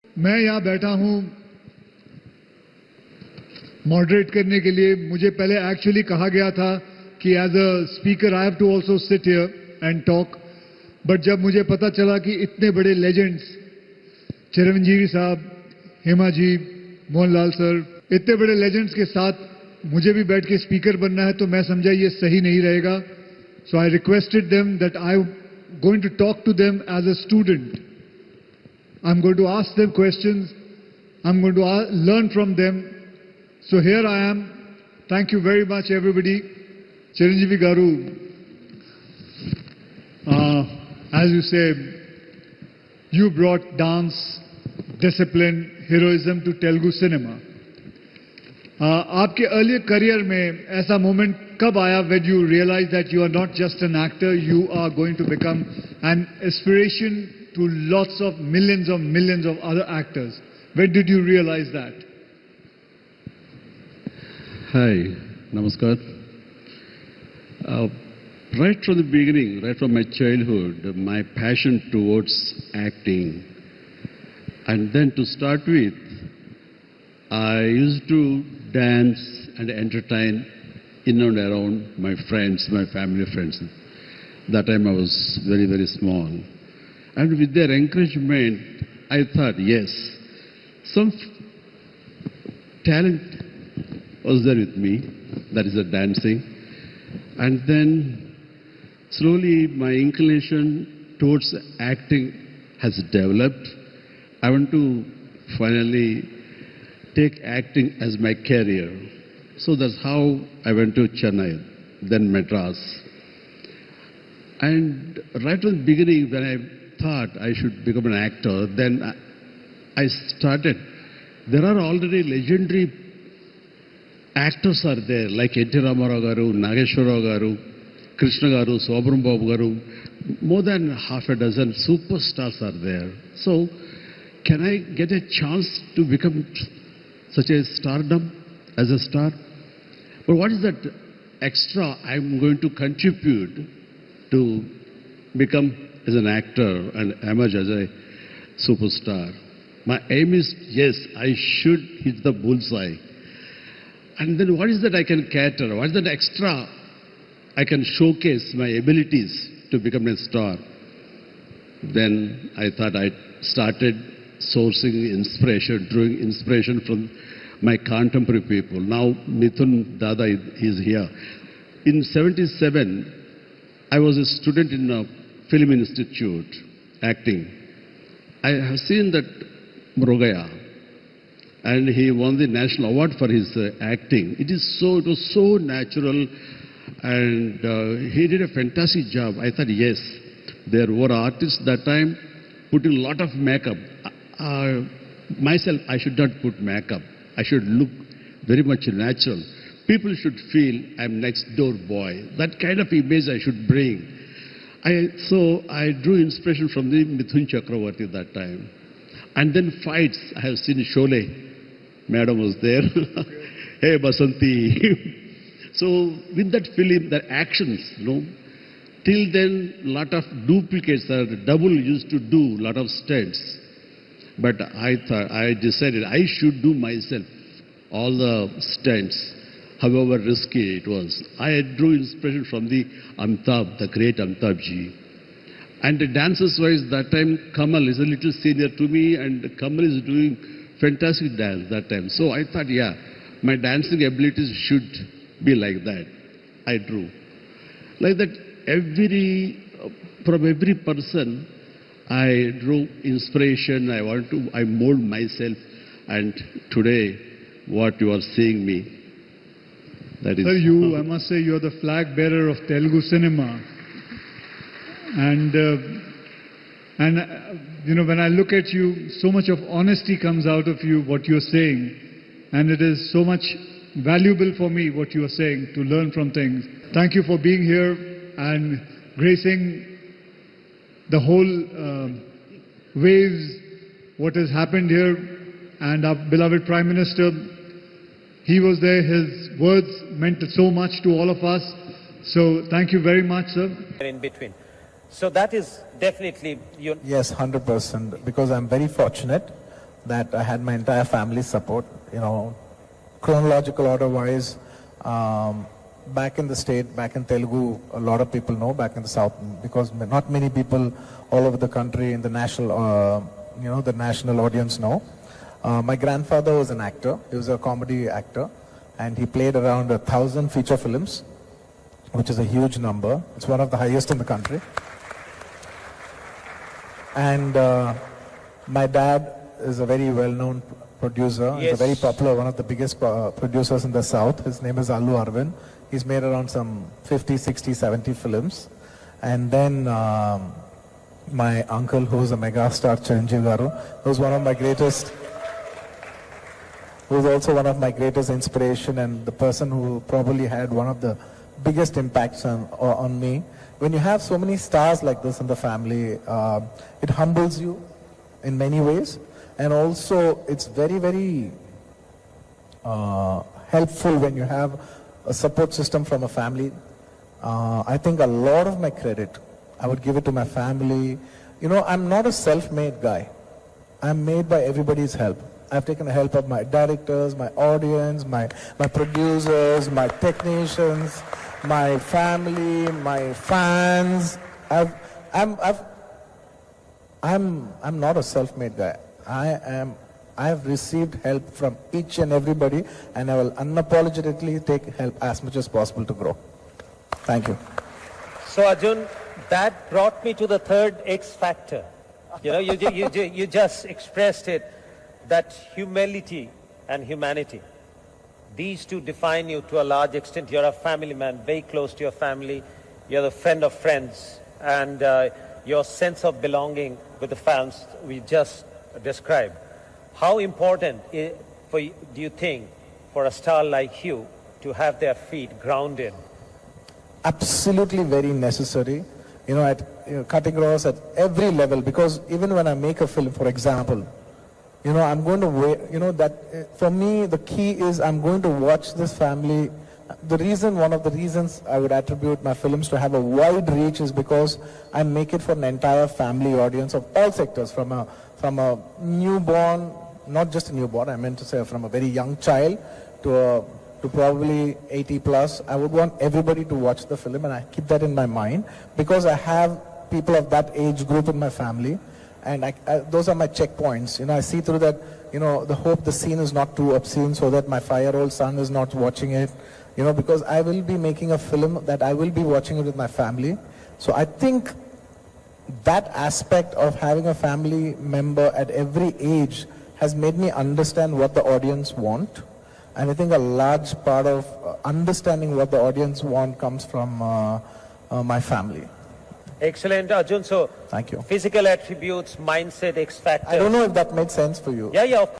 मैं यहाँ बैठा हूँ मॉडरेट करने के लिए. मुझे पहले एक्चुअली कहा गया था कि as a speaker I have to also sit here and talk. But जब मुझे पता चला कि इतने बड़े लेजेंड्स चिरंजीवी साहब, हेमा जी, मोहनलाल सर, इतने बड़े लेजेंड्स के साथ मुझे भी बैठ के स्पीकर बनना है, तो मैं समझा ये सही नहीं रहेगा. So I requested them that I am going to talk to them as a student. I am going to ask them questions. I am going to learn from them. So here I am. Thank you very much, everybody. Chiranjeevi Garu, as you say, you brought dance, discipline, heroism to Telugu cinema. आपके earlier career में ऐसा moment कब आया when you realized that you are not just an actor, you are going to become an inspiration to lots of millions of other actors? When did you realize that? Hi, Namaskar. Right from the beginning, right from my childhood, my passion towards acting. And then to start with, I used to dance and entertain in and around my friends, my family friends. That time I was very, very small. And with their encouragement, I thought, yes, some talent was there with me, that is the dancing. And then slowly my inclination towards acting has developed. I want to finally take acting as my career. So that's how I went to Chennai, then Madras. And right from the beginning when I thought I should become an actor, then I started. There are already legendary actors are there, like N.T. Ramarao garu, Nageshwarao garu, Krishna garu, Sobram Babu garu. More than half a dozen superstars are there. So, can I get a chance to become such a stardom as a star? But what is that extra I'm going to contribute to become as an actor and emerge as a superstar? My aim is, yes, I should hit the bullseye. And then what is that I can cater? What is that extra I can showcase my abilities to become a star? Then I thought I started sourcing inspiration, drawing inspiration from my contemporary people. Now Mithun Dada is here. In 77, I was a student in a film institute, acting. I have seen that Mrugaya, and he won the national award for his acting. It was so natural, and he did a fantastic job. I thought, yes, there were artists that time putting a lot of makeup. Myself, I should not put makeup. I should look very much natural. People should feel I'm next door boy. That kind of image I should bring. So I drew inspiration from the Mithun Chakravarti that time. And then fights, I have seen Sholay. Madam was there. Hey, Basanti. So with that film, the actions, till then, lot of duplicates, double used to do lot of stunts. But I decided I should do myself all the stunts, however risky it was. I drew inspiration from the Amitabh, the great Amitabh ji. And the dancers-wise, that time Kamal is a little senior to me, and Kamal is doing fantastic dance that time. So I thought, yeah, my dancing abilities should be like that. I drew. Like that, from every person, I drew inspiration. I mold myself. And today, what you are seeing me, that is... Sir, I must say, you are the flag bearer of Telugu cinema. And when I look at you, so much of honesty comes out of you, what you're saying. And it is so much valuable for me, what you are saying, to learn from things. Thank you for being here and gracing the whole waves, what has happened here. And our beloved Prime Minister, he was there. His words meant so much to all of us. So thank you very much, sir. In between. So that is definitely... Yes, 100%, because I'm very fortunate. that I had my entire family's support. You know, chronological order-wise, back in the state, back in Telugu, a lot of people know. Back in the south, because not many people all over the country in the national, the national audience know. My grandfather was an actor. He was a comedy actor, and he played around 1,000 feature films, which is a huge number. It's one of the highest in the country. And my dad is a very well-known producer. Yes. He's a very popular, one of the biggest producers in the South. His name is Allu Arjun. He's made around some 50, 60, 70 films. And then my uncle, who's a mega star, Chiranjeevi Allu, who's one of my greatest, who's also one of my greatest inspiration, and the person who probably had one of the biggest impacts on me. When you have so many stars like this in the family, it humbles you in many ways, and also it's very, very helpful when you have a support system from a family. I think a lot of my credit, I would give it to my family. You know, I'm not a self-made guy. I'm made by everybody's help. I've taken the help of my directors, my audience, my producers, my technicians, my family, my fans. I'm not a self-made guy. I have received help from each and everybody, and I will unapologetically take help as much as possible to grow. Thank you. So Arjun, that brought me to the third X factor. You know, you just expressed it, that humility and humanity. These two define you to a large extent. You're a family man, very close to your family. You're the friend of friends. And your sense of belonging with the fans we just described. How important do you think for a star like you to have their feet grounded? Absolutely very necessary. You know, cutting across at every level, because even when I make a film, for example, you know, I'm going to wait, you know, that for me, the key is I'm going to watch this family. One of the reasons I would attribute my films to have a wide reach is because I make it for an entire family audience of all sectors, from a newborn, not just a newborn, I meant to say from a very young child to probably 80 plus. I would want everybody to watch the film, and I keep that in my mind because I have people of that age group in my family. And those are my checkpoints. You know, I see through that, you know, the hope the scene is not too obscene so that my 5-year-old son is not watching it. You know, because I will be making a film that I will be watching it with my family. So I think that aspect of having a family member at every age has made me understand what the audience want. And I think a large part of understanding what the audience want comes from my family. Excellent, Arjun. So, thank you. Physical attributes, mindset, X factor. I don't know if that made sense for you. Yeah, of